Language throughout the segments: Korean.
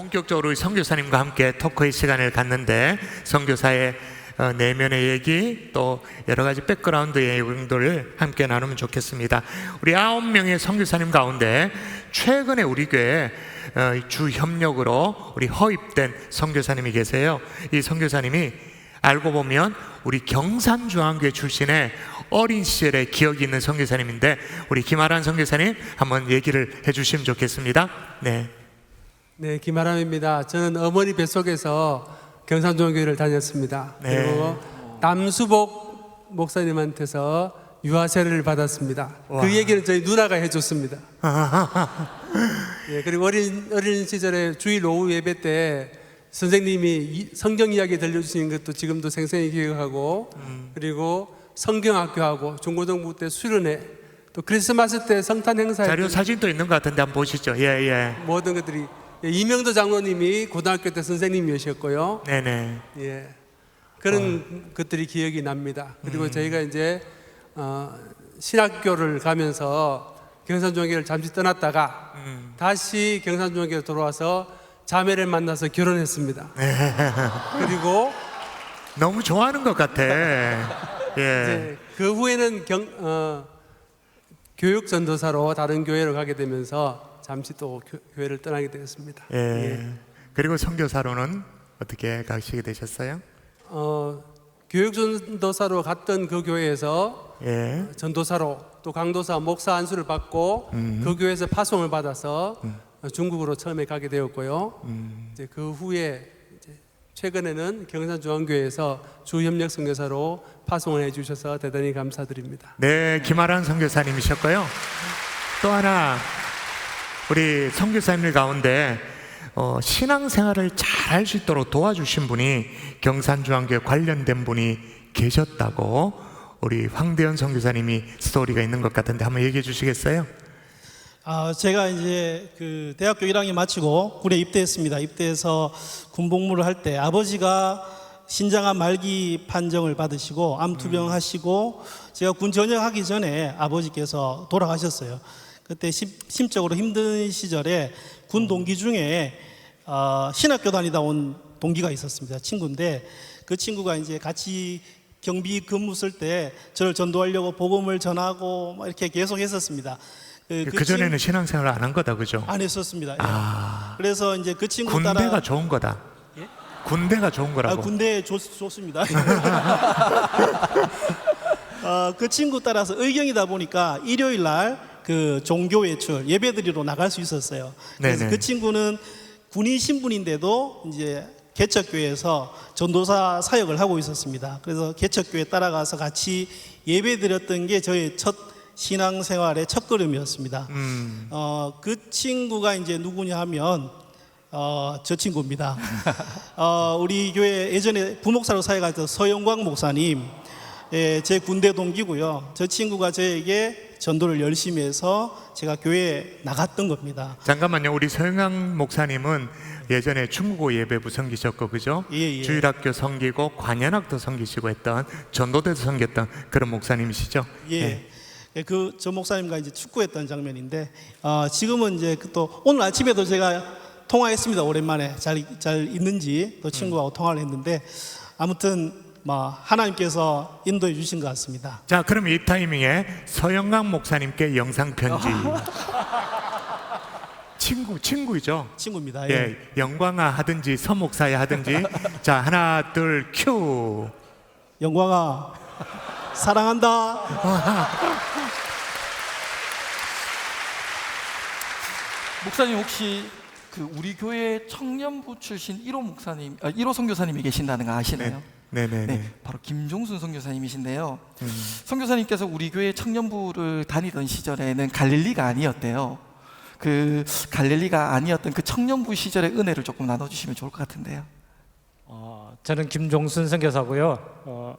본격적으로 선교사님과 함께 토크의 시간을 갖는데 선교사의 내면의 얘기 또 여러 가지 백그라운드의 내용들을 함께 나누면 좋겠습니다. 우리 9명의 선교사님 가운데 최근에 우리 교회 주 협력으로 우리 허입된 선교사님이 계세요. 이 선교사님이 알고 보면 우리 경산중앙교회 출신의 어린 시절에 기억이 있는 선교사님인데 우리 김아란 선교사님 한번 얘기를 해주시면 좋겠습니다. 네, 김아람입니다. 저는 어머니 뱃속에서 경산중앙교회를 다녔습니다. 네. 그리고 남수복 목사님한테서 유아세례를 받았습니다. 와. 그 얘기는 저희 누나가 해줬습니다. 예, 그리고 어린 시절에 주일 오후 예배 때 선생님이 성경 이야기 들려주시는 것도 지금도 생생히 기억하고 그리고 성경학교하고 중고등부 때 수련회 또 크리스마스 때 성탄 행사에 자료 사진도 있는 것 같은데 한번 보시죠. 모든 것들이 이명도 장로님이 고등학교 때 선생님이셨고요. 네네. 예, 그런 것들이 기억이 납니다. 그리고 저희가 이제 신학교를 가면서 경산중앙교회를 잠시 떠났다가 다시 경산중앙교회로 돌아와서 자매를 만나서 결혼했습니다. 그리고 너무 좋아하는 것 같아. 이제 그 후에는 교육 전도사로 다른 교회로 가게 되면서 잠시 또 교회를 떠나게 되었습니다. 그리고 선교사로는 어떻게 가시게 되셨어요? 교육 전도사로 갔던 그 교회에서 전도사로 또 강도사 목사 안수를 받고 그 교회에서 파송을 받아서 중국으로 처음에 가게 되었고요. 이제 그 후에 최근에는 경산중앙교회에서 주협력 선교사로 파송을 해주셔서 대단히 감사드립니다. 네, 김아란 선교사님이셨고요. 또 하나 우리 선교사님들 가운데 신앙생활을 잘 할 수 있도록 도와주신 분이 경산중앙교회 관련된 분이 계셨다고 우리 황대현 선교사님이 스토리가 있는 것 같은데 한번 얘기해 주시겠어요? 제가 이제 그 대학교 1학년 마치고 군에 입대했습니다. 입대해서 군복무를 할 때 아버지가 신장암 말기 판정을 받으시고 암 투병 하시고 제가 군 전역하기 전에 아버지께서 돌아가셨어요. 그때 심적으로 힘든 시절에 군 동기 중에 신학교 다니다 온 동기가 있었습니다. 친구인데 그 친구가 이제 같이 경비 근무 쓸 때 저를 전도하려고 복음을 전하고 이렇게 계속 했었습니다. 그 전에는 신앙생활 안 한 거다, 그죠? 안 했었습니다. 그래서 이제 그 친구 군대가 따라 좋은 거다. 예? 군대가 좋은 거라고. 군대 좋습니다. 그 친구 따라서 의경이다 보니까 일요일 날 그 종교 외출 예배드리러 나갈 수 있었어요. 그래서 네네. 그 친구는 군인 신분인데도 이제 개척교회에서 전도사 사역을 하고 있었습니다. 그래서 개척교회 따라가서 같이 예배드렸던 게 저의 첫 신앙생활의 첫걸음이었습니다. 그 친구가 이제 누구냐 하면 저 친구입니다. 우리 교회 예전에 부목사로 사역하던 서영광 목사님, 제 군대 동기고요. 저 친구가 저에게 전도를 열심히 해서 제가 교회에 나갔던 겁니다. 잠깐만요. 우리 서영강 목사님은 예전에 중국어 예배부 섬기셨고, 그죠? 예. 주일학교 섬기고 관현악도 섬기시고 했던 전도대도 섬겼던 그런 목사님이시죠? 예. 저 목사님과 이제 축구했던 장면인데 지금은 이제 또 오늘 아침에도 제가 통화했습니다. 오랜만에 잘 있는지 또 친구하고 통화를 했는데 아무튼 하나님께서 인도해 주신 것 같습니다. 자, 그럼 이 타이밍에 서영강 목사님께 영상 편지. 친구죠? 친구입니다. 예, 영광아 하든지 서 목사야 하든지. 자, 하나, 둘, 큐. 영광아, 사랑한다. 목사님 혹시 그 우리 교회 청년부 출신 1호 목사님, 1호 선교사님이 계신다는 거 아시나요? 네, 바로 김종순 선교사님이신데요. 선교사님께서 우리 교회 청년부를 다니던 시절에는 갈릴리가 아니었대요. 그 갈릴리가 아니었던 그 청년부 시절의 은혜를 조금 나눠주시면 좋을 것 같은데요. 저는 김종순 선교사고요.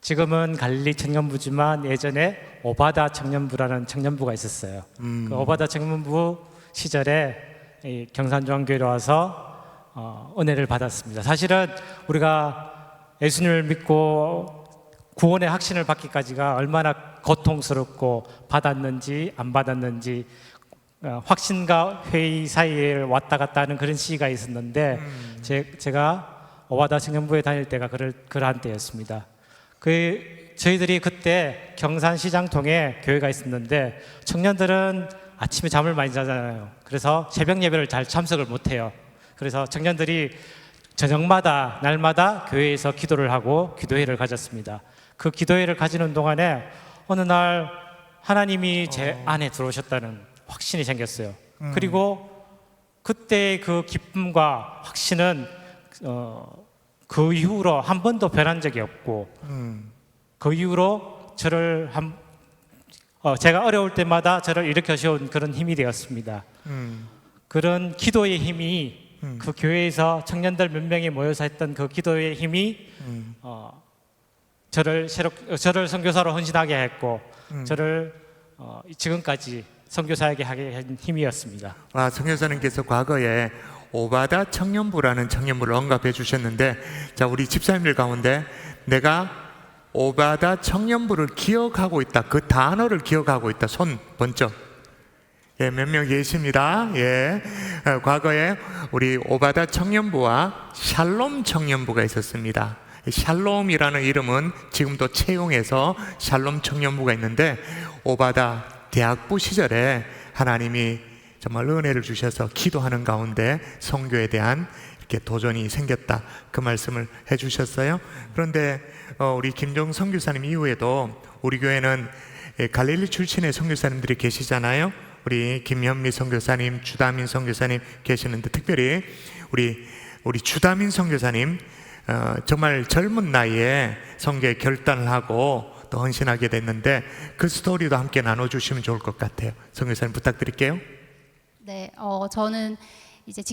지금은 갈릴리 청년부지만 예전에 오바다 청년부라는 청년부가 있었어요. 그 오바다 청년부 시절에 이 경산중앙교회로 와서 은혜를 받았습니다. 사실은 우리가 예수님을 믿고 구원의 확신을 받기까지가 얼마나 고통스럽고 받았는지 안 받았는지 확신과 회의 사이에 왔다 갔다 하는 그런 시기가 있었는데 제가 오바다 청년부에 다닐 때가 그러한 때였습니다. 저희들이 그때 경산시장통에 교회가 있었는데 청년들은 아침에 잠을 많이 자잖아요. 그래서 새벽 예배를 잘 참석을 못해요. 그래서 청년들이 저녁마다 날마다 교회에서 기도를 하고 기도회를 가졌습니다. 그 기도회를 가지는 동안에 어느 날 하나님이 제 안에 들어오셨다는 확신이 생겼어요. 그리고 그때 그 기쁨과 확신은 그 이후로 한 번도 변한 적이 없고 그 이후로 저를 제가 어려울 때마다 저를 일으켜 세운 그런 힘이 되었습니다. 그런 기도의 힘이 그 교회에서 청년들 몇 명이 모여서 했던 그 기도의 힘이 저를 선교사로 헌신하게 했고 저를 지금까지 선교사에게 하게 한 힘이었습니다. 선교사님께서 과거에 오바다 청년부라는 청년부를 언급해 주셨는데, 자, 우리 집사님들 가운데 내가 오바다 청년부를 기억하고 있다, 그 단어를 기억하고 있다, 손 번쩍. 예, 몇 명 계십니다. 예, 과거에 우리 오바다 청년부와 샬롬 청년부가 있었습니다. 샬롬이라는 이름은 지금도 채용해서 샬롬 청년부가 있는데, 오바다 대학부 시절에 하나님이 정말 은혜를 주셔서 기도하는 가운데 선교에 대한 이렇게 도전이 생겼다, 그 말씀을 해주셨어요. 그런데 우리 김종 선교사님 이후에도 우리 교회는 갈릴리 출신의 선교사님들이 계시잖아요. 우리 김현미 선교사님, 주다민 선교사님 계시는데, 특별히 우리 주다민 선교사님 정말 젊은 나이에 선교에 결단을 하고 또 헌신하게 됐는데, 그 스토리도 함께 나눠주시면 좋을 것 같아요. 선교사님 부탁드릴게요. 네, 저는 이제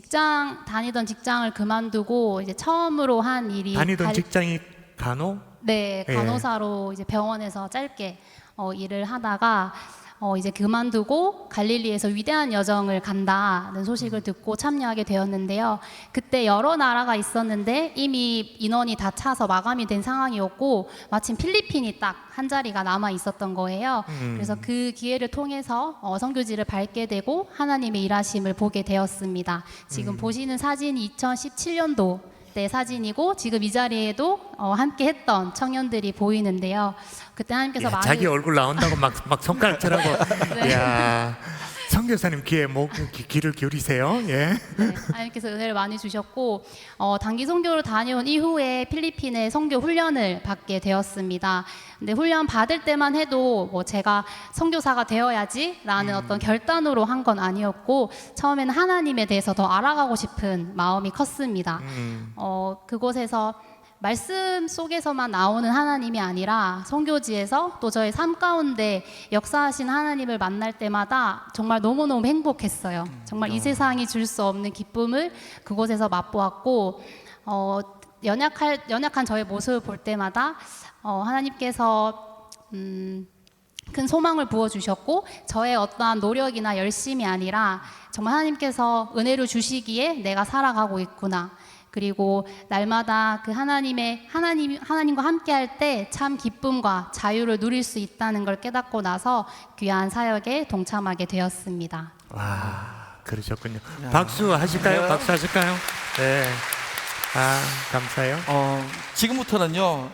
다니던 직장을 그만두고 이제 처음으로 한 일이 다니던 직장이 간호? 네, 간호사로 이제 병원에서 짧게 일을 하다가 이제 그만두고 갈릴리에서 위대한 여정을 간다는 소식을 듣고 참여하게 되었는데요. 그때 여러 나라가 있었는데 이미 인원이 다 차서 마감이 된 상황이었고, 마침 필리핀이 딱 한 자리가 남아 있었던 거예요. 그래서 그 기회를 통해서 선교지를 밟게 되고 하나님의 일하심을 보게 되었습니다. 지금 보시는 사진이 2017년도 때 사진이고, 지금 이 자리에도 함께 했던 청년들이 보이는데요. 그때 하나님께서 많은 자기 얼굴 나온다고 막 손가락질하고. 네. 이야, 선교사님 귀를 기울이세요. 예. 네, 하나님께서 은혜를 많이 주셨고, 단기 선교를 다녀온 이후에 필리핀에 선교 훈련을 받게 되었습니다. 근데 훈련 받을 때만 해도 제가 선교사가 되어야지라는 어떤 결단으로 한 건 아니었고, 처음에는 하나님에 대해서 더 알아가고 싶은 마음이 컸습니다. 그곳에서 말씀 속에서만 나오는 하나님이 아니라 선교지에서 또 저의 삶 가운데 역사하신 하나님을 만날 때마다 정말 너무너무 행복했어요. 정말 이 세상이 줄 수 없는 기쁨을 그곳에서 맛보았고, 연약한 저의 모습을 볼 때마다 하나님께서 큰 소망을 부어주셨고, 저의 어떠한 노력이나 열심이 아니라 정말 하나님께서 은혜를 주시기에 내가 살아가고 있구나, 그리고 날마다 그 하나님과 함께할 때 참 기쁨과 자유를 누릴 수 있다는 걸 깨닫고 나서 귀한 사역에 동참하게 되었습니다. 와, 그러셨군요. 박수 하실까요? 박수 하실까요? 네. 감사해요. 지금부터는요,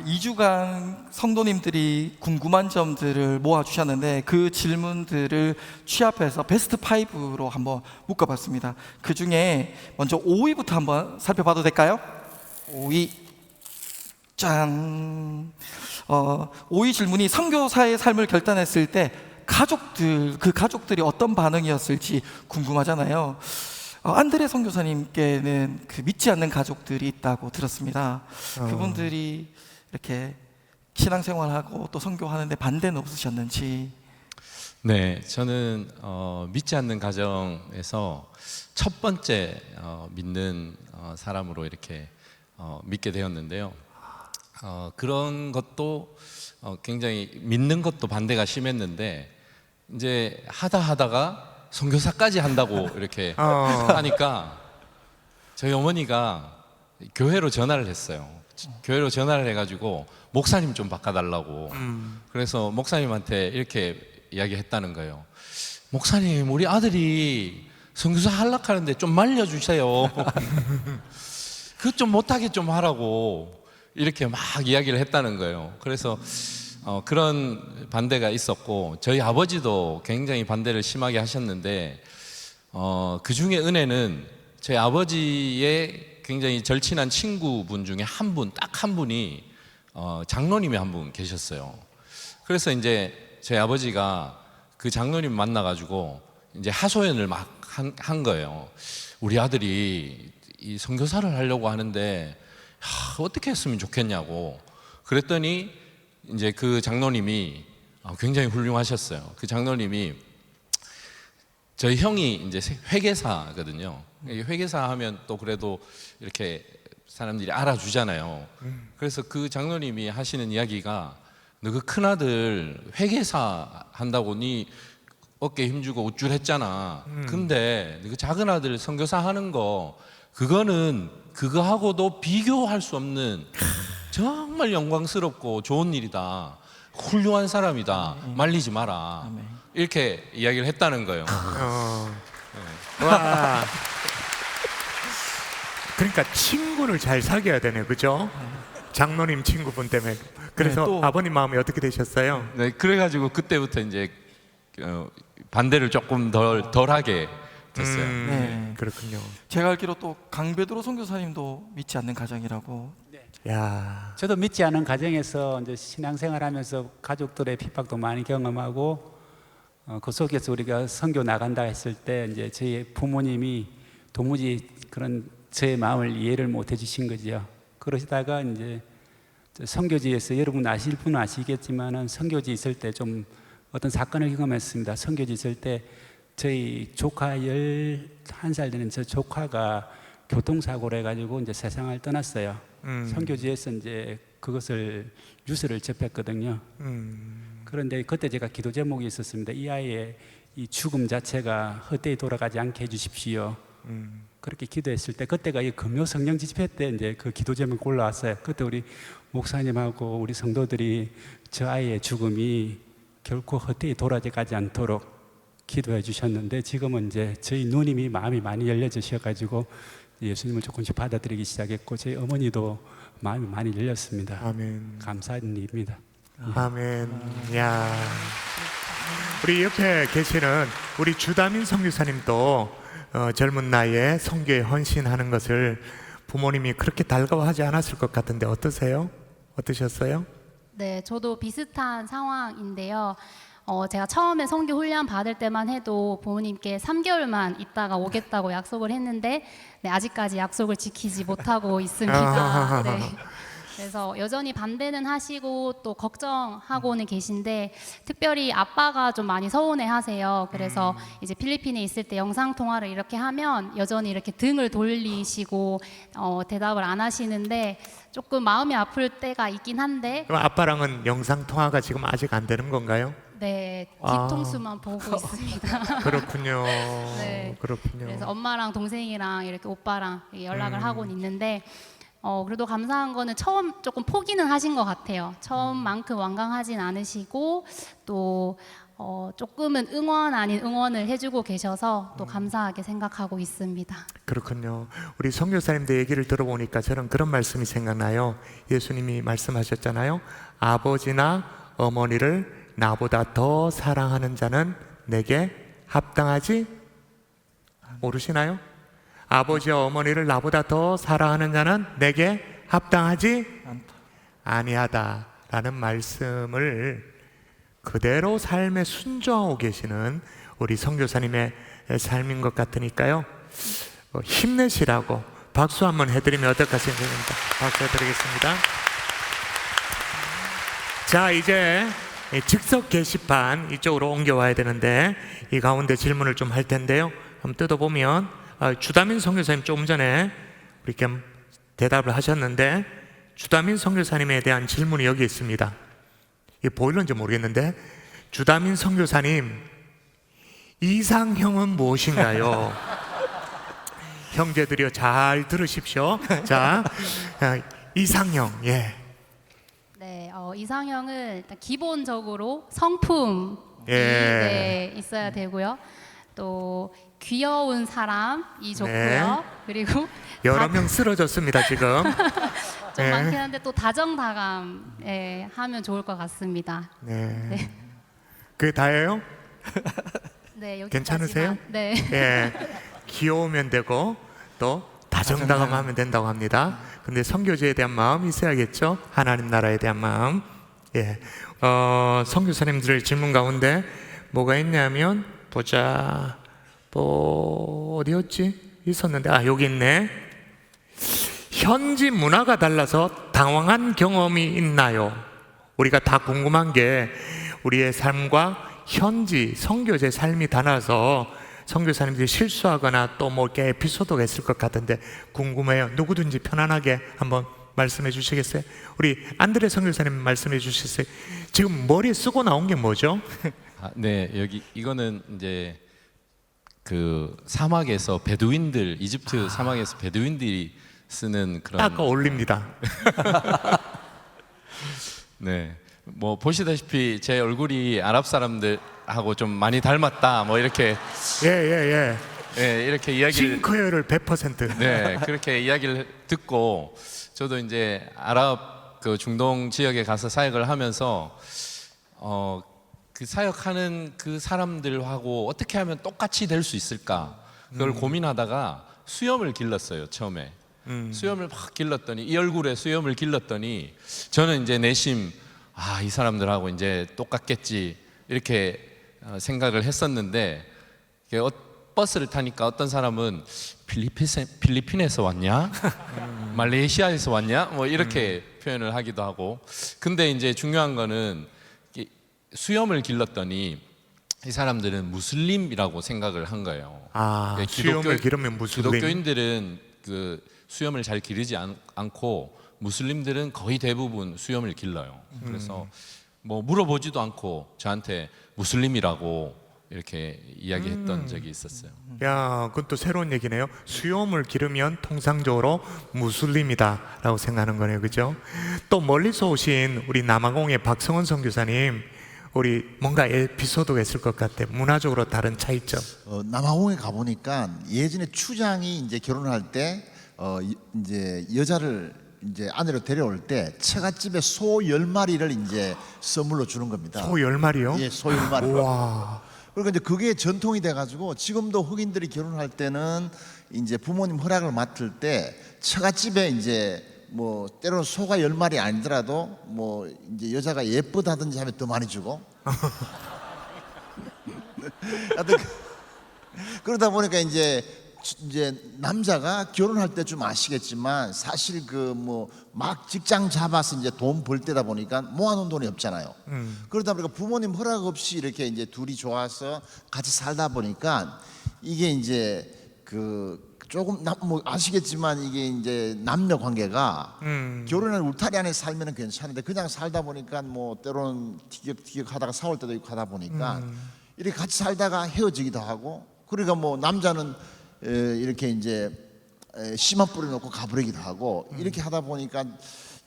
2주간 성도님들이 궁금한 점들을 모아주셨는데 그 질문들을 취합해서 베스트 5로 한번 묶어봤습니다. 그 중에 먼저 5위부터 한번 살펴봐도 될까요? 5위. 짠. 5위 질문이 선교사의 삶을 결단했을 때 그 가족들이 어떤 반응이었을지 궁금하잖아요. 안드레 선교사님께는 그 믿지 않는 가족들이 있다고 들었습니다. 그분들이 이렇게 신앙생활하고 또 선교하는데 반대는 없으셨는지. 네, 저는 믿지 않는 가정에서 첫 번째 믿는 사람으로 이렇게 믿게 되었는데요. 그런 것도 굉장히 믿는 것도 반대가 심했는데, 이제 하다가 선교사까지 한다고 이렇게 하니까 저희 어머니가 교회로 전화를 했어요. 교회로 전화를 해가지고 목사님 좀 바꿔달라고. 그래서 목사님한테 이렇게 이야기했다는 거예요. 목사님, 우리 아들이 선교사 하려하는데 좀 말려주세요. 그것 좀 못하게 좀 하라고 이렇게 막 이야기를 했다는 거예요. 그래서 그런 반대가 있었고, 저희 아버지도 굉장히 반대를 심하게 하셨는데, 그 중에 은혜는 저희 아버지의 굉장히 절친한 친구분 중에 한 분, 딱 한 분이 장로님이 한 분 계셨어요. 그래서 이제 저희 아버지가 그 장로님 만나가지고 이제 하소연을 막 한 거예요. 우리 아들이 이 선교사를 하려고 하는데 어떻게 했으면 좋겠냐고. 그랬더니 이제 그 장로님이 굉장히 훌륭하셨어요. 그 장로님이 저희 형이 이제 회계사거든요. 회계사 하면 또 그래도 이렇게 사람들이 알아주잖아요. 그래서 그 장로님이 하시는 이야기가, 너 그 큰아들 회계사 한다고 니 어깨에 힘주고 우쭐했잖아. 근데 그 작은 아들 선교사 하는 거, 그거는 그거하고도 비교할 수 없는 정말 영광스럽고 좋은 일이다. 훌륭한 사람이다. 말리지 마라. 이렇게 이야기를 했다는 거예요. 와. 그러니까 친구를 잘 사귀어야 되네, 그죠? 장로님 친구분 때문에. 그래서 네, 또- 아버님 마음이 어떻게 되셨어요? 네, 그래가지고 그때부터 이제 반대를 조금 덜하게 됐어요. 네. 그렇군요. 제가 알기로 또 강베드로 선교사님도 믿지 않는 가정이라고. 야, 저도 믿지 않은 가정에서 이제 신앙생활하면서 가족들의 핍박도 많이 경험하고, 그 속에서 우리가 선교 나간다 했을 때 이제 저희 부모님이 도무지 그런 저의 마음을 이해를 못 해주신 거죠. 그러시다가 이제 선교지에서, 여러분 아실 분은 아시겠지만은 선교지 있을 때 좀 어떤 사건을 경험했습니다. 선교지 있을 때 저희 조카 11살 되는 저 조카가 교통사고를 해가지고 이제 세상을 떠났어요. 선교지에서 이제 그것을 뉴스를 접했거든요. 그런데 그때 제가 기도 제목이 있었습니다. 이 아이의 이 죽음 자체가 헛되이 돌아가지 않게 해주십시오. 그렇게 기도했을 때, 그때가 이 금요 성령 집회 때 이제 그 기도 제목이 올라왔어요. 그때 우리 목사님하고 우리 성도들이 저 아이의 죽음이 결코 헛되이 돌아가지 않도록 기도해 주셨는데, 지금은 이제 저희 누님이 마음이 많이 열려지셔가지고 예수님을 조금씩 받아들이기 시작했고, 저희 어머니도 마음이 많이 열렸습니다. 아멘. 감사한 일입니다. 아멘. 야, 우리 옆에 계시는 우리 주다민 선교사님도 젊은 나이에 선교에 헌신하는 것을 부모님이 그렇게 달가워하지 않았을 것 같은데 어떠세요? 어떠셨어요? 네, 저도 비슷한 상황인데요. 제가 처음에 선교 훈련 받을 때만 해도 부모님께 3개월만 있다가 오겠다고 약속을 했는데, 네, 아직까지 약속을 지키지 못하고 있습니다. 네. 그래서 여전히 반대는 하시고 또 걱정하고는 계신데, 특별히 아빠가 좀 많이 서운해 하세요. 그래서 이제 필리핀에 있을 때 영상 통화를 이렇게 하면 여전히 이렇게 등을 돌리시고 대답을 안 하시는데, 조금 마음이 아플 때가 있긴 한데, 그럼 아빠랑은 영상 통화가 지금 아직 안 되는 건가요? 네, 뒤통수만 보고 있습니다. 그렇군요. 네. 그렇군요. 그래서 엄마랑 동생이랑 이렇게 오빠랑 이렇게 연락을 하고는 있는데, 그래도 감사한 거는 처음 조금 포기는 하신 것 같아요. 처음만큼 완강하진 않으시고, 또 조금은 응원 아닌 응원을 해주고 계셔서 또 감사하게 생각하고 있습니다. 그렇군요. 우리 선교사님들 얘기를 들어보니까 저는 그런 말씀이 생각나요. 예수님이 말씀하셨잖아요. 아버지나 어머니를 나보다 더 사랑하는 자는 내게 합당하지, 모르시나요? 아버지와 어머니를 나보다 더 사랑하는 자는 내게 합당하지 아니하다라는 말씀을 그대로 삶에 순종하고 계시는 우리 선교사님의 삶인 것 같으니까요. 힘내시라고 박수 한번 해드리면 어떨까 생각합니다. 박수 해드리겠습니다. 자, 이제 즉석 게시판 이쪽으로 옮겨와야 되는데, 이 가운데 질문을 좀 할 텐데요. 한번 뜯어보면 주다민 선교사님 조금 전에 이렇게 대답을 하셨는데, 주다민 선교사님에 대한 질문이 여기 있습니다. 이게 보일런지 모르겠는데, 주다민 선교사님 이상형은 무엇인가요? 형제들이요, 잘 들으십시오. 자, 이상형. 예. 네, 이상형은 일단 기본적으로 성품 네, 있어야 되고요. 또 귀여운 사람이 좋고요. 네. 그리고 여러 다- 명 쓰러졌습니다 지금. 좀 네. 많긴 한데 또 다정다감 하면 좋을 것 같습니다. 네. 그게 다예요? 네, 여기까지만. 괜찮으세요? 네. 예. 귀여우면 되고 또 다정다감하면 된다고 합니다. 근데 선교지에 대한 마음이 있어야겠죠. 하나님 나라에 대한 마음. 예. 선교사님들의 질문 가운데 뭐가 있냐면 보자. 어디였지? 있었는데 여기 있네. 현지 문화가 달라서 당황한 경험이 있나요? 우리가 다 궁금한 게 우리의 삶과 현지 선교제 삶이 달라서 선교사님들이 실수하거나 또 뭐 이렇게 에피소드가 있을 것 같은데 궁금해요. 누구든지 편안하게 한번 말씀해 주시겠어요? 우리 안드레 선교사님 말씀해 주시겠어요? 지금 머리에 쓰고 나온 게 뭐죠? 네, 여기 이거는 이제 그 사막에서 베두인들, 이집트 사막에서 베두인들이 쓰는 그런 딱 어울립니다. 네. 뭐 보시다시피 제 얼굴이 아랍 사람들하고 좀 많이 닮았다. 뭐 이렇게 예. 이렇게 이야기를 싱크혈을 100%. 네, 그렇게 이야기를 듣고 저도 이제 아랍 그 중동 지역에 가서 사역을 하면서 그 사역하는 그 사람들하고 어떻게 하면 똑같이 될 수 있을까 그걸 고민하다가 수염을 길렀어요 처음에. 수염을 막 길렀더니 이 얼굴에 수염을 길렀더니 저는 이제 내심 이 사람들하고 이제 똑같겠지 이렇게 생각을 했었는데 버스를 타니까 어떤 사람은 필리핀에서 왔냐? 말레이시아에서 왔냐? 뭐 이렇게 표현을 하기도 하고. 근데 이제 중요한 거는 수염을 길렀더니 이 사람들은 무슬림이라고 생각을 한 거예요. 네, 수염을 기르면 무슬림. 기독교인들은 그 수염을 잘 기르지 않고 무슬림들은 거의 대부분 수염을 길러요. 그래서 뭐 물어보지도 않고 저한테 무슬림이라고 이렇게 이야기했던 적이 있었어요. 야, 그건 또 새로운 얘기네요. 수염을 기르면 통상적으로 무슬림이다라고 생각하는 거네요, 그죠? 또 멀리서 오신 우리 남아공의 박성원 선교사님, 우리 뭔가 에피소드가 있을 것 같아. 문화적으로 다른 차이점. 남아공에 가보니까 예전에 추장이 이제 결혼할 때 이제 여자를 이제 아내로 데려올 때 처갓집에 소 10마리를 이제 선물로 주는 겁니다. 소 10마리요? 예, 소 10마리. 와. 그러니까 이제 그게 전통이 돼가지고 지금도 흑인들이 결혼할 때는 이제 부모님 허락을 맡을 때 처갓집에 이제 뭐 때로는 소가 10마리 아니더라도 뭐 이제 여자가 예쁘다든지 하면 더 많이 주고. 하여튼 그러다 보니까 이제 남자가 결혼할 때 좀 아시겠지만 사실 그 뭐 막 직장 잡아서 이제 돈 벌 때다 보니까 모아놓은 돈이 없잖아요. 그러다 보니까 부모님 허락 없이 이렇게 이제 둘이 좋아서 같이 살다 보니까 이게 이제 그 조금 뭐 아시겠지만 이게 이제 남녀 관계가 결혼을 울타리 안에 살면은 괜찮은데 그냥 살다 보니까 뭐 때로는 티격하다가 싸울 때도 있고 하다 보니까 이렇게 같이 살다가 헤어지기도 하고 그러니까 뭐 남자는 이렇게 이제 씨만 뿌려놓고 가버리기도 하고 이렇게 하다 보니까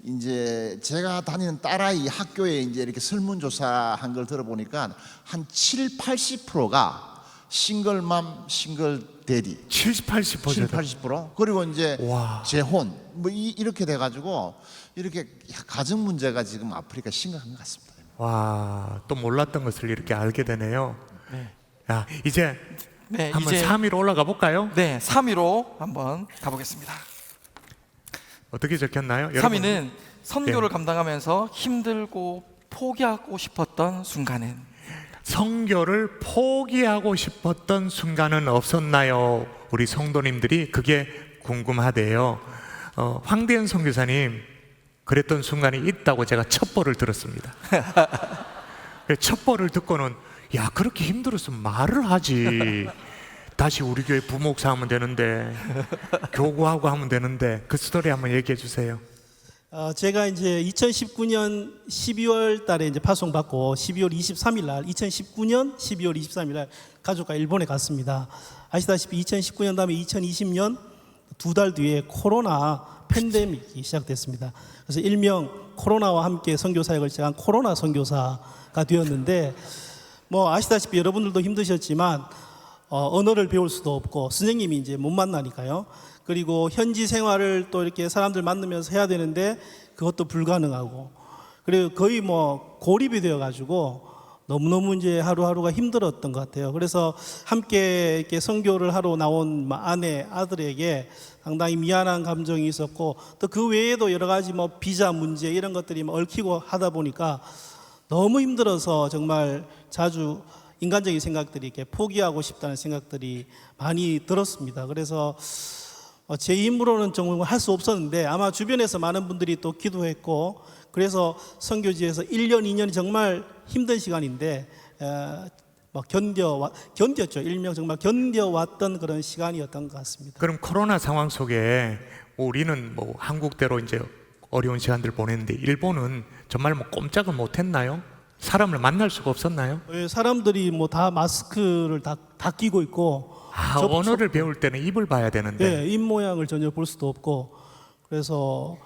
이제 제가 다니는 딸아이 학교에 이제 이렇게 설문조사한 걸 들어보니까 한 70-80%가 싱글맘, 싱글 데디 70-80%. 70-80% 그리고 이제 와. 재혼 뭐 이렇게 돼가지고 이렇게 가정 문제가 지금 아프리카 심각한 것 같습니다. 와, 또 몰랐던 것을 이렇게 알게 되네요. 야, 이제 네, 한번 이제 3위로 올라가 볼까요? 네, 3위로 한번 가보겠습니다. 어떻게 적혔나요? 여러분? 3위는 선교를 네. 감당하면서 힘들고 포기하고 싶었던 순간은. 선교를 포기하고 싶었던 순간은 없었나요? 우리 성도님들이 그게 궁금하대요. 황대현 선교사님 그랬던 순간이 있다고 제가 첩보를 들었습니다. 첩보를 듣고는 야, 그렇게 힘들었으면 말을 하지. 다시 우리 교회 부목사 하면 되는데 교구하고 하면 되는데 그 스토리 한번 얘기해 주세요. 제가 이제 2019년 12월 달에 이제 파송받고 12월 23일 날 2019년 12월 23일 날 가족과 일본에 갔습니다. 아시다시피 2019년 다음에 2020년 2달 뒤에 코로나 팬데믹이 시작됐습니다. 그래서 일명 코로나와 함께 선교 사역을 시작한 코로나 선교사가 되었는데 뭐 아시다시피 여러분들도 힘드셨지만 언어를 배울 수도 없고 선생님이 이제 못 만나니까요. 그리고 현지 생활을 또 이렇게 사람들 만나면서 해야 되는데 그것도 불가능하고, 그리고 거의 뭐 고립이 되어 가지고 너무너무 이제 하루하루가 힘들었던 것 같아요. 그래서 함께 이렇게 선교를 하러 나온 아내, 아들에게 상당히 미안한 감정이 있었고, 또 그 외에도 여러 가지 뭐 비자 문제 이런 것들이 뭐 얽히고 하다 보니까 너무 힘들어서 정말 자주 인간적인 생각들이 이렇게 포기하고 싶다는 생각들이 많이 들었습니다. 그래서 제 힘으로는 정말 할 수 없었는데 아마 주변에서 많은 분들이 또 기도했고, 그래서 선교지에서 1년, 2년이 정말 힘든 시간인데 막 견뎠죠. 일명 정말 견뎌왔던 그런 시간이었던 것 같습니다. 그럼 코로나 상황 속에 우리는 뭐 한국대로 이제 어려운 시간들 보냈는데 일본은 정말 뭐 꼼짝을 못했나요? 사람을 만날 수가 없었나요? 사람들이 뭐 다 마스크를 다 끼고 있고, 언어를 배울 때는 입을 봐야 되는데 네, 입 모양을 전혀 볼 수도 없고, 그래서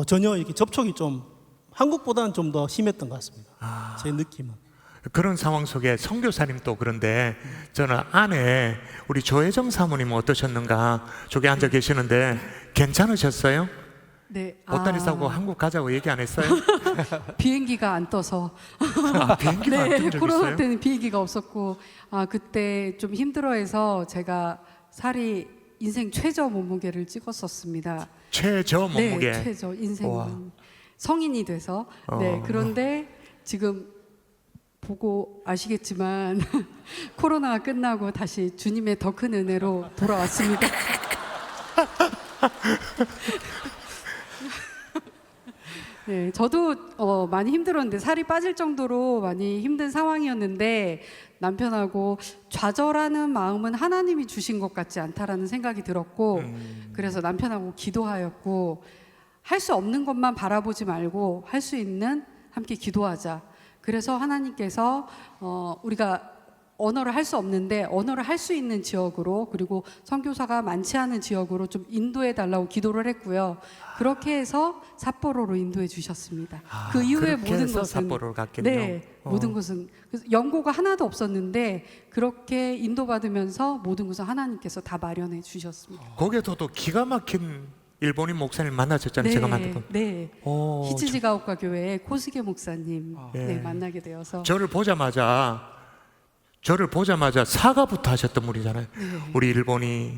전혀 이렇게 접촉이 좀 한국보다는 좀 더 심했던 것 같습니다. 제 느낌은. 그런 상황 속에 선교사님 또 그런데 저는 아내 우리 조혜정 사모님은 어떠셨는가 저기 앉아 계시는데 괜찮으셨어요? 네. 보따리 싸고 한국 가자고 얘기 안 했어요? 비행기가 안 떠서. 비행기가 안 네, 뜬 적 코로나 있어요? 때는 비행기가 없었고, 그때 좀 힘들어해서 제가 살이 인생 최저 몸무게를 찍었었습니다. 최저 몸무게. 네, 최저 인생 우와. 성인이 돼서. 네, 그런데 지금 보고 아시겠지만 코로나가 끝나고 다시 주님의 더 큰 은혜로 돌아왔습니다. 네, 저도 많이 힘들었는데 살이 빠질 정도로 많이 힘든 상황이었는데 남편하고 좌절하는 마음은 하나님이 주신 것 같지 않다라는 생각이 들었고, 그래서 남편하고 기도하였고, 할 수 없는 것만 바라보지 말고 할 수 있는 함께 기도하자. 그래서 하나님께서 우리가 언어를 할 수 없는데 언어를 할 수 있는 지역으로, 그리고 선교사가 많지 않은 지역으로 좀 인도해 달라고 기도를 했고요. 그렇게 해서 삿포로로 인도해 주셨습니다. 그 이후에 그렇게 모든 해서 것은 삿포로를 갔겠네요. 네, 모든 것은 그래서 연고가 하나도 없었는데 그렇게 인도받으면서 모든 것을 하나님께서 다 마련해 주셨습니다. 거기에도 또 기가 막힌 일본인 목사님 만나셨잖아요. 제가 만났던. 네. 오, 히치지가오카 교회 코스게 목사님 네. 만나게 되어서 저를 보자마자 사과부터 하셨던 분이잖아요. 우리 일본이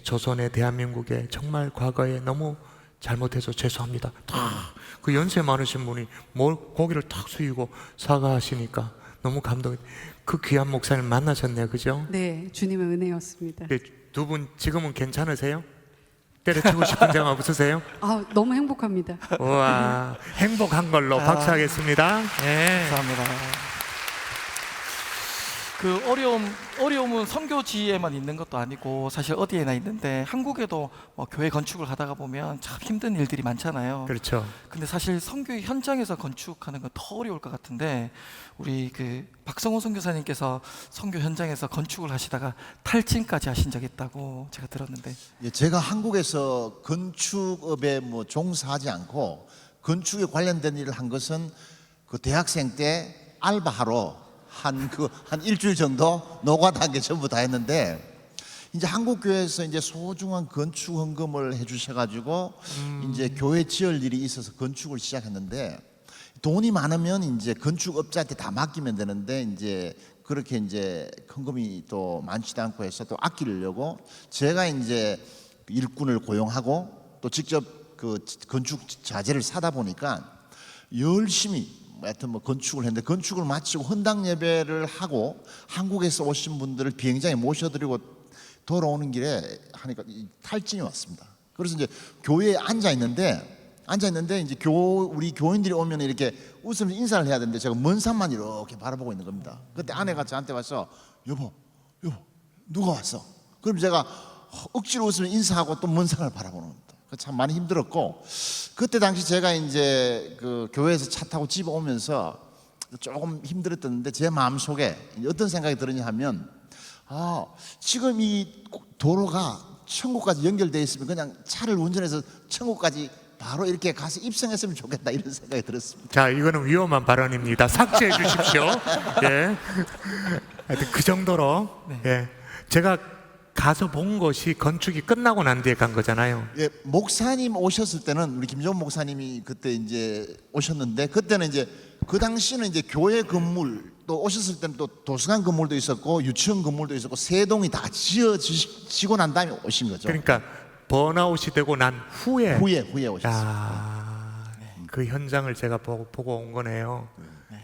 조선의 대한민국에 정말 과거에 너무 잘못해서 죄송합니다. 그 연세 많으신 분이 고개를 탁 숙이고 사과하시니까 너무 감동이. 그 귀한 목사님 만나셨네요, 그죠? 네, 주님의 은혜였습니다. 두 분 지금은 괜찮으세요? 때려치고 싶은 점 없으세요? 너무 행복합니다. 우와, 행복한 걸로 박수하겠습니다. 네. 감사합니다. 그 어려움은 선교지에만 있는 것도 아니고 사실 어디에나 있는데, 한국에도 뭐 교회 건축을 하다가 보면 참 힘든 일들이 많잖아요. 그렇죠. 근데 사실 선교 현장에서 건축하는 건 더 어려울 것 같은데, 우리 그 박성호 선교사님께서 선교 현장에서 건축을 하시다가 탈진까지 하신 적이 있다고 제가 들었는데. 제가 한국에서 건축업에 뭐 종사하지 않고 건축에 관련된 일을 한 것은 그 대학생 때 알바하러 한 일주일 정도 노가다한 게 전부 다 했는데, 이제 한국 교회에서 이제 소중한 건축 헌금을 해주셔가지고 이제 교회 지을 일이 있어서 건축을 시작했는데, 돈이 많으면 이제 건축업자한테 다 맡기면 되는데 이제 그렇게 이제 헌금이 또 많지도 않고 해서 또 아끼려고 제가 이제 일꾼을 고용하고 또 직접 그 건축 자재를 사다 보니까 열심히 하여튼 뭐 건축을 했는데, 건축을 마치고 헌당 예배를 하고 한국에서 오신 분들을 비행장에 모셔드리고 돌아오는 길에 하니까 탈진이 왔습니다. 그래서 이제 교회에 앉아 있는데 이제 우리 교인들이 오면 이렇게 웃으면서 인사를 해야 되는데 제가 먼 산만 이렇게 바라보고 있는 겁니다. 그때 아내가 저한테 와서 여보 누가 왔어? 그럼 제가 억지로 웃으면 인사하고 또 먼 산을 바라보는 겁니다. 참 많이 힘들었고, 그때 당시 제가 이제 그 교회에서 차 타고 집에 오면서 조금 힘들었던데 제 마음속에 어떤 생각이 들었냐 하면, 지금 이 도로가 천국까지 연결되어 있으면 그냥 차를 운전해서 천국까지 바로 이렇게 가서 입성했으면 좋겠다 이런 생각이 들었습니다. 자, 이거는 위험한 발언입니다. 삭제해 주십시오. 예. 하여튼 그 정도로 예. 제가 가서 본 것이 건축이 끝나고 난 뒤에 간 거잖아요. 예, 목사님 오셨을 때는 우리 김종훈 목사님이 그때 이제 오셨는데 그때는 이제 그 당시는 이제 교회 건물 또 오셨을 때는 또 도서관 건물도 있었고 유치원 건물도 있었고 세 동이 다 지어지고 난 다음에 오신 거죠. 그러니까 번아웃이 되고 난 후에 후에 오셨어요. 야, 그 현장을 제가 보고 온 거네요.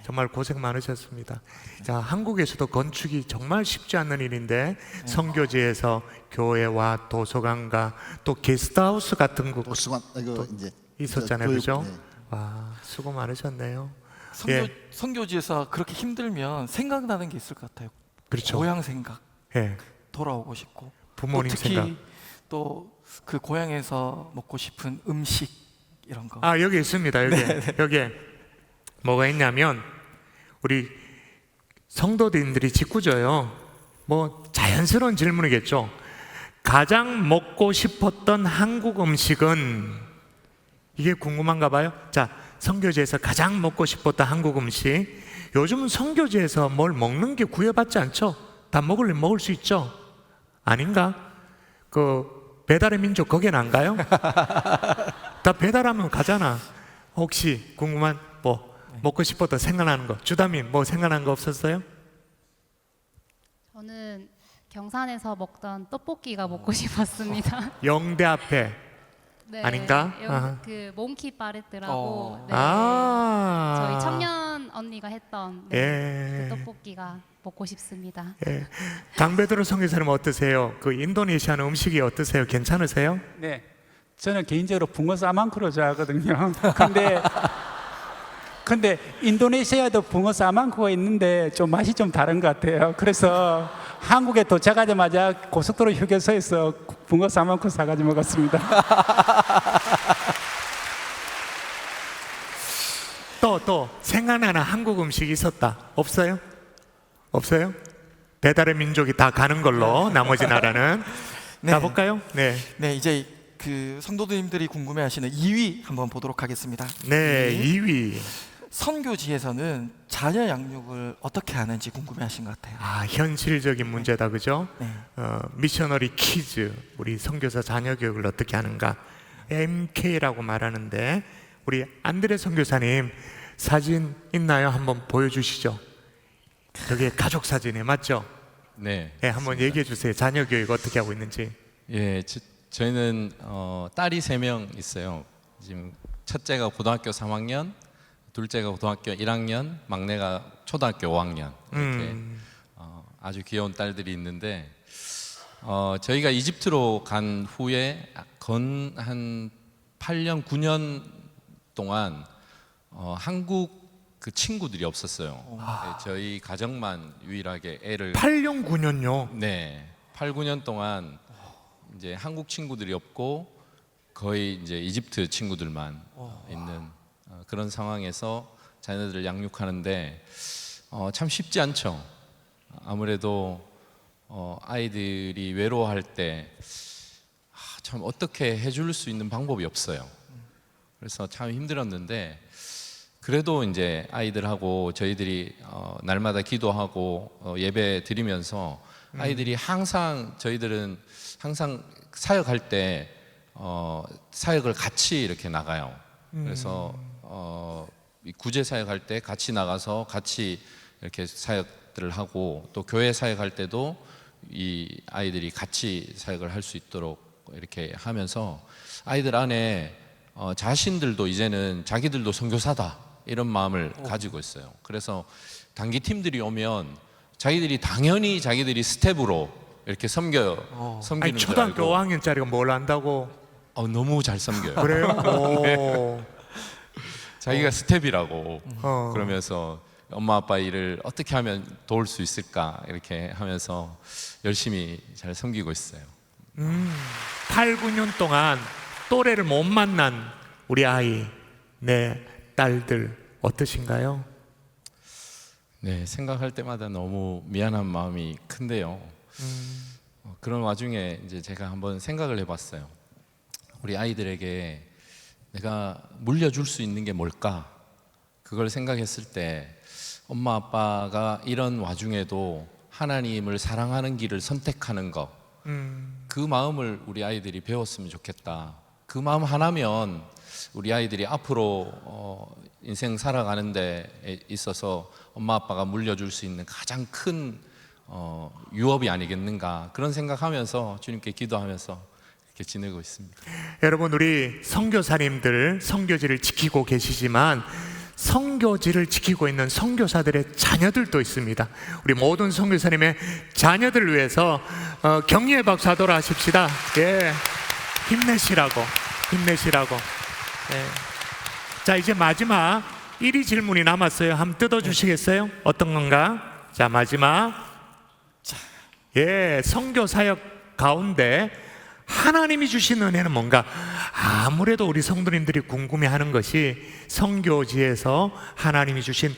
정말 고생 많으셨습니다. 자, 한국에서도 건축이 정말 쉽지 않는 일인데 선교지에서 교회와 도서관과 또 게스트하우스 같은 곳 도서관 이거 이제 있었잖아요, 교육, 그죠? 네. 와, 수고 많으셨네요. 선교지에서 그렇게 힘들면 생각나는 게 있을 것 같아요. 그렇죠. 고향 생각. 예, 돌아오고 싶고. 부모님 또 특히 생각. 또 그 고향에서 먹고 싶은 음식 이런 거. 아, 여기 있습니다. 여기에 뭐가 있냐면 우리 성도님들이 짓궂어요. 뭐 자연스러운 질문이겠죠. 가장 먹고 싶었던 한국 음식은 이게 궁금한가 봐요. 자, 선교지에서 가장 먹고 싶었던 한국 음식. 요즘은 선교지에서 뭘 먹는 게 구애받지 않죠. 다 먹으려면 먹을 수 있죠. 아닌가? 그 배달의 민족 거긴 안 가요? 다 배달하면 가잖아. 혹시 궁금한 뭐 먹고 싶었던 생각나는 거, 주담임 뭐 생각나는 거 없었어요? 저는 경산에서 먹던 떡볶이가 먹고 싶었습니다. 영대 앞에 네, 아닌가? 아하. 그 몽키 바레트라고 네, 아, 저희 청년 언니가 했던 예. 그 떡볶이가 먹고 싶습니다. 예. 강베드로 선교사님 어떠세요? 그 인도네시아는 음식이 어떠세요? 괜찮으세요? 네, 저는 개인적으로 붕어 사망쿠를 좋아하거든요. 근데 인도네시아에도 붕어 사망쿠가 있는데 좀 맛이 좀 다른 것 같아요. 그래서 한국에 도착하자마자 고속도로 휴게소에서 붕어 사망쿠 사가지고 먹었습니다. 또 생각나는 한국 음식이 있었다. 없어요? 없어요? 배달의 민족이 다 가는 걸로 나머지 나라는 네. 가볼까요? 네, 네, 이제 그 성도님들이 궁금해하시는 2위 한번 보도록 하겠습니다. 네, 2위. 선교지에서는 자녀 양육을 어떻게 하는지 궁금해하신 것 같아요. 아, 현실적인 문제다, 그죠? 네. 미셔너리 키즈, 우리 선교사 자녀 교육을 어떻게 하는가? MK라고 말하는데 우리 안드레 선교사님 사진 있나요? 한번 보여주시죠. 저게 가족 사진이 맞죠? 네. 네, 한번 얘기해 주세요. 자녀 교육 어떻게 하고 있는지. 예, 저희는 딸이 3명 있어요. 지금 첫째가 고등학교 3학년, 둘째가 고등학교 1학년, 막내가 초등학교 5학년 이렇게 아주 귀여운 딸들이 있는데 저희가 이집트로 간 후에 한 8년, 9년 동안 한국 그 친구들이 없었어요. 네, 저희 가정만 유일하게 애를 8년 9년요. 네, 8, 9년 동안 이제 한국 친구들이 없고 거의 이제 이집트 친구들만 있는 그런 상황에서 자녀들을 양육하는데 참 쉽지 않죠. 아무래도 아이들이 외로워할 때 참 어떻게 해줄 수 있는 방법이 없어요. 그래서 참 힘들었는데 그래도 이제 아이들하고 저희들이 날마다 기도하고 예배 드리면서 아이들이 항상 저희들은 항상 사역할 때 사역을 같이 이렇게 나가요. 그래서 구제 사역할 때 같이 나가서 같이 이렇게 사역들을 하고 또 교회 사역할 때도 이 아이들이 같이 사역을 할 수 있도록 이렇게 하면서 아이들 안에 자신들도 이제는 자기들도 선교사다 이런 마음을 가지고 있어요. 그래서 단기 팀들이 오면 자기들이 당연히 자기들이 스텝으로 이렇게 섬기는 아니, 줄 초등학교 알고 5학년짜리가 뭘 안다고? 너무 잘 섬겨요. 그래요? 오. 자기가 스텝이라고 어. 그러면서 엄마 아빠 일을 어떻게 하면 도울 수 있을까 이렇게 하면서 열심히 잘 섬기고 있어요. 8, 9년 동안 또래를 못 만난 우리 아이, 내 딸들 어떠신가요? 네, 생각할 때마다 너무 미안한 마음이 큰데요. 그런 와중에 이제 제가 한번 생각을 해봤어요. 우리 아이들에게 내가 물려줄 수 있는 게 뭘까? 그걸 생각했을 때 엄마 아빠가 이런 와중에도 하나님을 사랑하는 길을 선택하는 것, 그 마음을 우리 아이들이 배웠으면 좋겠다. 그 마음 하나면 우리 아이들이 앞으로 인생 살아가는 데 있어서 엄마 아빠가 물려줄 수 있는 가장 큰 유업이 아니겠는가, 그런 생각하면서 주님께 기도하면서 이렇게 지내고 있습니다. 여러분, 우리 선교사님들 선교지를 지키고 계시지만 선교지를 지키고 있는 선교사들의 자녀들도 있습니다. 우리 모든 선교사님의 자녀들을 위해서 격려의 박수 하도록 하십시다. 예, 힘내시라고. 예. 자, 이제 마지막 1위 질문이 남았어요. 한번 뜯어주시겠어요? 어떤 건가? 자, 마지막. 예, 선교 사역 가운데 하나님이 주신 은혜는 뭔가? 아무래도 우리 성도님들이 궁금해하는 것이 선교지에서 하나님이 주신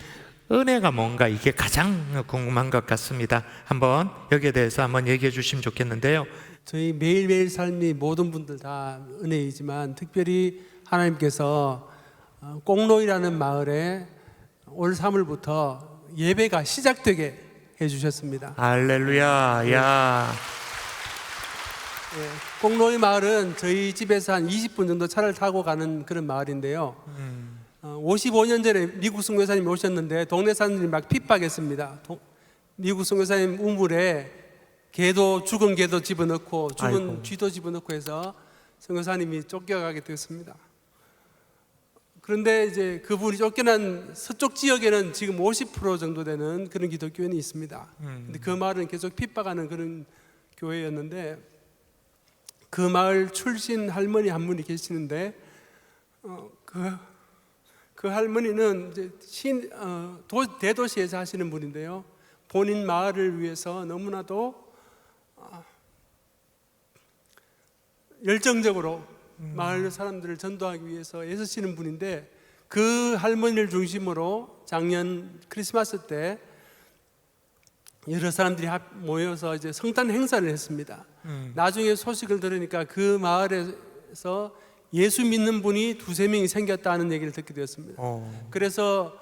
은혜가 뭔가, 이게 가장 궁금한 것 같습니다. 한번 여기에 대해서 한번 얘기해 주시면 좋겠는데요. 저희 매일매일 삶이 모든 분들 다 은혜이지만 특별히 하나님께서 꽁로이라는 마을에 올 3월부터 예배가 시작되게 해주셨습니다. 할렐루야. 야. 예, 꽁로이 마을은 저희 집에서 한 20분 정도 차를 타고 가는 그런 마을인데요. 55년 전에 미국 선교사님이 오셨는데 동네 사람들이 막 핍박했습니다. 미국 선교사님 우물에 개도, 죽은 개도 집어넣고 죽은 아이고. 쥐도 집어넣고 해서 선교사님이 쫓겨가게 됐습니다. 그런데 이제 그분이 쫓겨난 서쪽 지역에는 지금 50% 정도 되는 그런 기독교인이 있습니다. 근데 그 마을은 계속 핍박하는 그런 교회였는데, 그 마을 출신 할머니 한 분이 계시는데 그 할머니는 이제 대도시에서 하시는 분인데요. 본인 마을을 위해서 너무나도 열정적으로 마을 사람들을 전도하기 위해서 애쓰시는 분인데, 그 할머니를 중심으로 작년 크리스마스 때 여러 사람들이 모여서 이제 성탄 행사를 했습니다. 나중에 소식을 들으니까 그 마을에서 예수 믿는 분이 2-3명이 생겼다는 얘기를 듣게 되었습니다. 그래서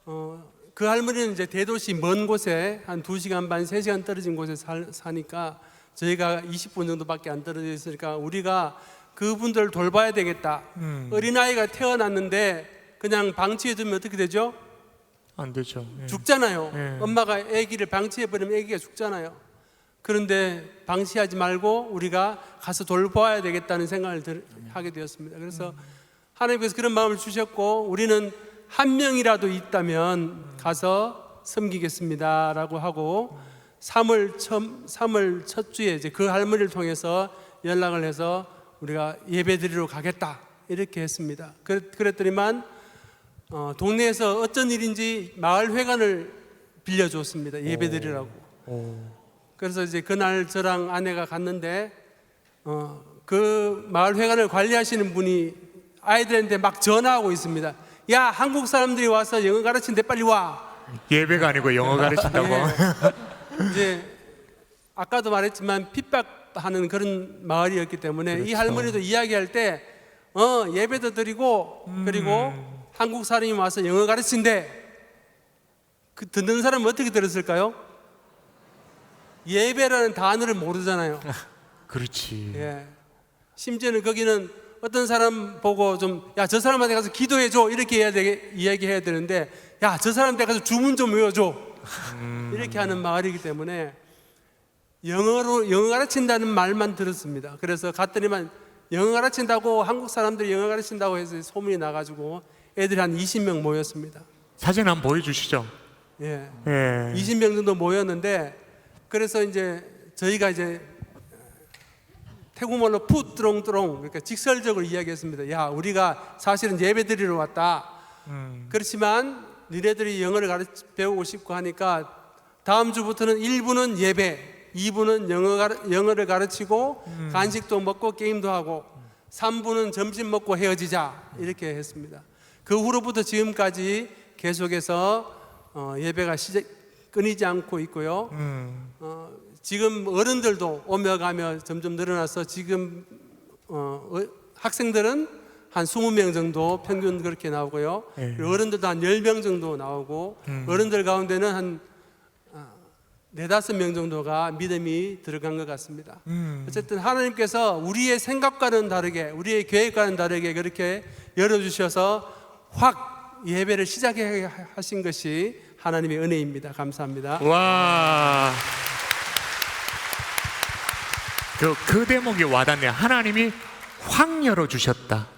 그 할머니는 이제 대도시 먼 곳에 한 2시간 반, 3시간 떨어진 곳에 사니까 저희가 20분 정도밖에 안 떨어져 있으니까 우리가 그분들을 돌봐야 되겠다. 어린아이가 태어났는데 그냥 방치해두면 어떻게 되죠? 안 되죠. 예. 죽잖아요. 예. 엄마가 아기를 방치해버리면 아기가 죽잖아요. 그런데 방치하지 말고 우리가 가서 돌봐야 되겠다는 생각을 하게 되었습니다. 그래서 하나님께서 그런 마음을 주셨고, 우리는 한 명이라도 있다면 가서 섬기겠습니다라고 하고 3월 첫 주에 이제 그 할머니를 통해서 연락을 해서 우리가 예배 드리러 가겠다 이렇게 했습니다. 그랬더니만 동네에서 어쩐 일인지 마을 회관을 빌려줬습니다. 예배 드리라고. 그래서 이제 그날 저랑 아내가 갔는데 그 마을 회관을 관리하시는 분이 아이들한테 막 전화하고 있습니다. 야, 한국 사람들이 와서 영어 가르치는데 빨리 와. 예배가 아니고 영어 가르친다고. 예. 이제 아까도 말했지만 핍박하는 그런 마을이었기 때문에 그렇죠. 이 할머니도 이야기할 때 예배도 드리고 그리고 한국 사람이 와서 영어 가르친대. 그 듣는 사람은 어떻게 들었을까요? 예배라는 단어를 모르잖아요. 그렇지. 예. 심지어는 거기는 어떤 사람 보고 좀, 야, 저 사람한테 가서 기도해줘 이렇게 이야기해야 되는데, 야, 저 사람한테 가서 주문 좀 외워줘 이렇게 하는 마을이기 때문에 영어 가르친다는 말만 들었습니다. 그래서 갔더니만 영어 가르친다고, 한국 사람들이 영어 가르친다고 해서 소문이 나가지고 애들이 한 20명 모였습니다. 사진 한번 보여주시죠. 예. 예. 20명 정도 모였는데, 그래서 이제 저희가 이제 태국말로 푸뚜롱뚜롱, 그러니까 직설적으로 이야기했습니다. 야, 우리가 사실은 예배 드리러 왔다. 그렇지만 니네들이 영어를 배우고 싶고 하니까 다음 주부터는 1부는 예배, 2부는 영어를 가르치고 간식도 먹고 게임도 하고 3부는 점심 먹고 헤어지자 이렇게 했습니다. 그 후로부터 지금까지 계속해서 예배가 끊이지 않고 있고요. 지금 어른들도 오며 가며 점점 늘어나서 지금 학생들은 한 20명 정도 평균 그렇게 나오고요. 예. 그리고 어른들도 한 10명 정도 나오고 어른들 가운데는 한 4-5명 정도가 믿음이 들어간 것 같습니다. 어쨌든 하나님께서 우리의 생각과는 다르게 우리의 계획과는 다르게 그렇게 열어주셔서 확 예배를 시작해 하신 것이 하나님의 은혜입니다. 감사합니다. 와. 그 대목이 와닿네요. 하나님이 확 열어주셨다.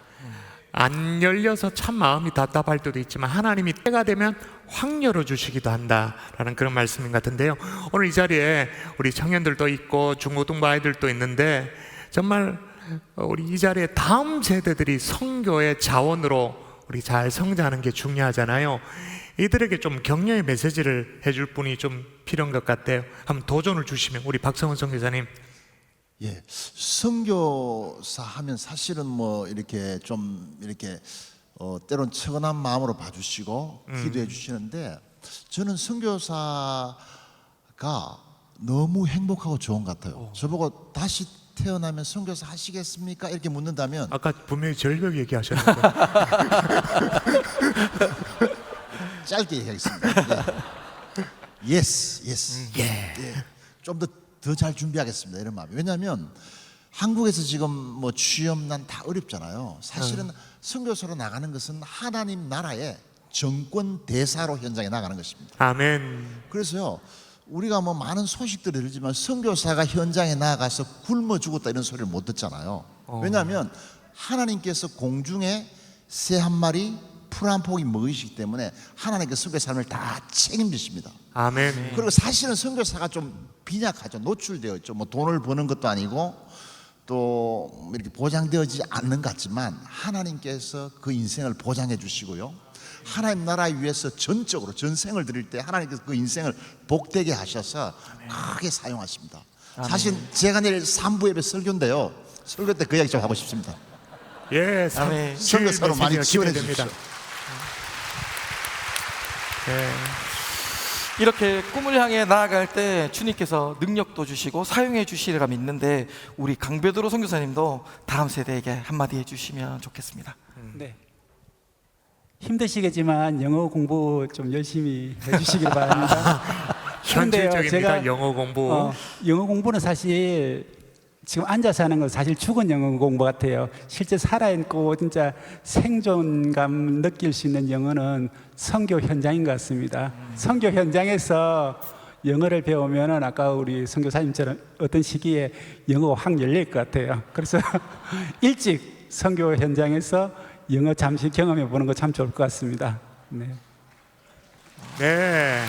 안 열려서 참 마음이 답답할 때도 있지만 하나님이 때가 되면 확 열어주시기도 한다라는 그런 말씀인 것 같은데요. 오늘 이 자리에 우리 청년들도 있고 중고등부 아이들도 있는데 정말 우리 이 자리에 다음 세대들이 선교의 자원으로 우리 잘 성장하는 게 중요하잖아요. 이들에게 좀 격려의 메시지를 해줄 분이 좀 필요한 것 같아요. 한번 도전을 주시면 우리 박성훈 선교사님. 예, 선교사 하면 사실은 뭐 이렇게 좀 이렇게 때론 측은한 마음으로 봐주시고 기도해 주시는데 저는 선교사가 너무 행복하고 좋은 것 같아요. 저보고 다시 태어나면 선교사 하시겠습니까? 이렇게 묻는다면 아까 분명히 절벽 얘기하셨는데 짧게 얘기하겠습니다. 예. yes. 예. 좀 더 잘 준비하겠습니다. 이런 마음이. 왜냐하면 한국에서 지금 뭐 취업난 다 어렵잖아요. 사실은 선교사로 나가는 것은 하나님 나라의 정권 대사로 현장에 나가는 것입니다. 아멘. 그래서요, 우리가 뭐 많은 소식들을 들지만 선교사가 현장에 나가서 굶어 죽었다 이런 소리를 못 듣잖아요. 왜냐하면 하나님께서 공중에 새 한 마리 풀 한 포기 먹으시기 때문에 하나님께서 선교의 삶을 다 책임지십니다. 아멘. 그리고 사실은 선교사가 좀 빈약하죠. 노출되어 있죠. 뭐 돈을 버는 것도 아니고 또 이렇게 보장되어지지 않는 것 같지만 하나님께서 그 인생을 보장해 주시고요. 하나님 나라 위해서 전적으로 전생을 드릴 때 하나님께서 그 인생을 복되게 하셔서 크게 사용하십니다. 사실 제가 내일 3부 예배 설교인데요. 설교 때 그 이야기 좀 하고 싶습니다. 예, 선교사로 많이 지원해 주십시오. 예. 이렇게 꿈을 향해 나아갈 때 주님께서 능력도 주시고 사용해 주시리라 믿는데 우리 강베드로 선교사님도 다음 세대에게 한마디 해주시면 좋겠습니다. 네. 힘드시겠지만 영어 공부 좀 열심히 해주시길 바랍니다. 그런데요, 현실적입니다. 영어 공부. 영어 공부는 사실 지금 앉아서 하는 건 사실 죽은 영어 공부 같아요. 실제 살아있고 진짜 생존감 느낄 수 있는 영어는 선교 현장인 것 같습니다. 선교 현장에서 영어를 배우면은 아까 우리 선교사님처럼 어떤 시기에 영어가 확 열릴 것 같아요. 그래서 일찍 선교 현장에서 영어 잠시 경험해 보는 거 참 좋을 것 같습니다. 네. 네.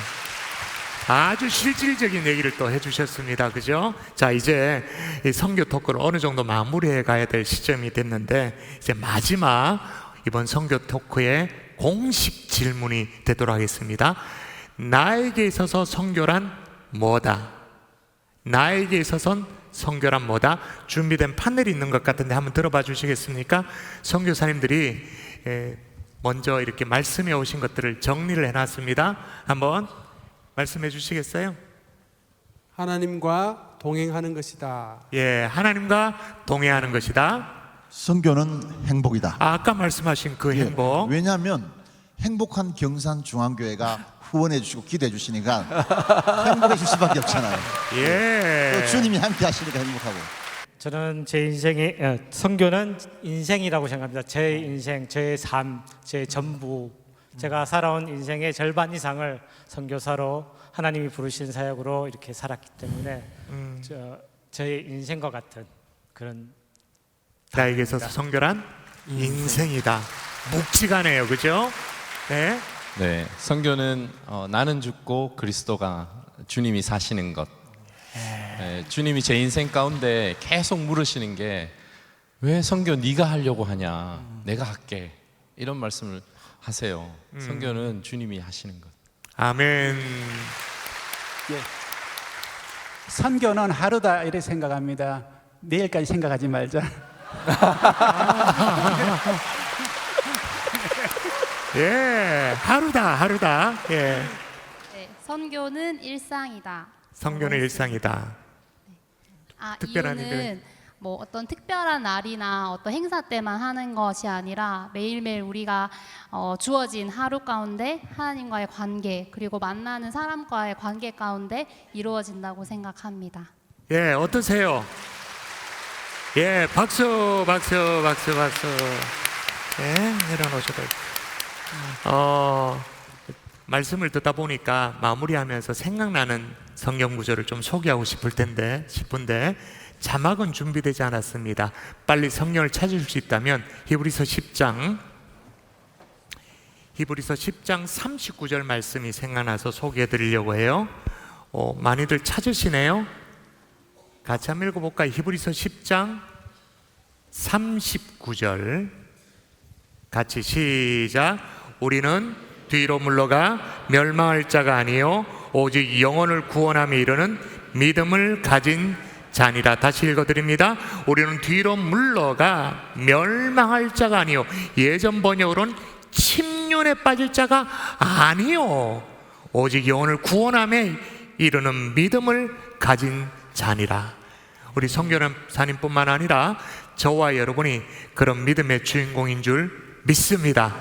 아주 실질적인 얘기를 또 해주셨습니다. 그죠? 자, 이제 이 선교 토크를 어느 정도 마무리해 가야 될 시점이 됐는데 이제 마지막 이번 선교 토크의 공식 질문이 되도록 하겠습니다. 나에게 있어서 선교란 뭐다? 나에게 있어서는 선교란 뭐다? 준비된 판넬이 있는 것 같은데 한번 들어봐 주시겠습니까? 선교사님들이 먼저 이렇게 말씀해 오신 것들을 정리를 해놨습니다. 한번 말씀해 주시겠어요? 하나님과 동행하는 것이다. 예, 하나님과 동행하는 것이다. 선교는 행복이다. 아까 말씀하신 그 행복. 왜냐하면 행복한 경산중앙교회가 후원해 주시고 기도해 주시니까 행복해질 수밖에 없잖아요. 예. 또 주님이 함께 하시니까 행복하고. 저는 제 인생이 선교는 인생이라고 생각합니다. 제 인생, 제 삶, 제 전부. 제가 살아온 인생의 절반 이상을 선교사로 하나님이 부르신 사역으로 이렇게 살았기 때문에 제 인생과 같은 그런 나에게 있어서 선교란 인생이다. 묵직하네요, 그죠? 네. 네, 선교는 나는 죽고 그리스도가 주님이 사시는 것. 네, 주님이 제 인생 가운데 계속 물으시는 게 왜 선교 네가 하려고 하냐? 내가 할게. 이런 말씀을 하세요. 선교는 주님이 하시는 것. 아멘. 예. 선교는 하루다 이렇게 생각합니다. 내일까지 생각하지 말자. 예, 하루다. 예. 네, 선교는 일상이다. 선교는 일상이다. 아, 특별한 이유는 뭐 어떤 특별한 날이나 어떤 행사 때만 하는 것이 아니라 매일매일 우리가 주어진 하루 가운데 하나님과의 관계 그리고 만나는 사람과의 관계 가운데 이루어진다고 생각합니다. 예, 어떠세요? 예, 박수, 박수, 박수, 박수. 예, 내려놓으셔도. 말씀을 듣다 보니까 마무리하면서 생각나는 성경 구절을 좀 소개하고 싶은데 자막은 준비되지 않았습니다. 빨리 성경을 찾을 수 있다면 히브리서 10장 39절 말씀이 생각나서 소개해 드리려고 해요. 많이들 찾으시네요. 같이 한번 읽어볼까요? 히브리서 10장 39절 같이 시작. 우리는 뒤로 물러가 멸망할 자가 아니요 오직 영혼을 구원함에 이르는 믿음을 가진 자니라. 다시 읽어드립니다. 우리는 뒤로 물러가 멸망할 자가 아니요, 예전 번역으로는 침륜에 빠질 자가 아니요 오직 영혼을 구원함에 이르는 믿음을 가진 자니라. 우리 선교사님뿐만 아니라 저와 여러분이 그런 믿음의 주인공인 줄 믿습니다.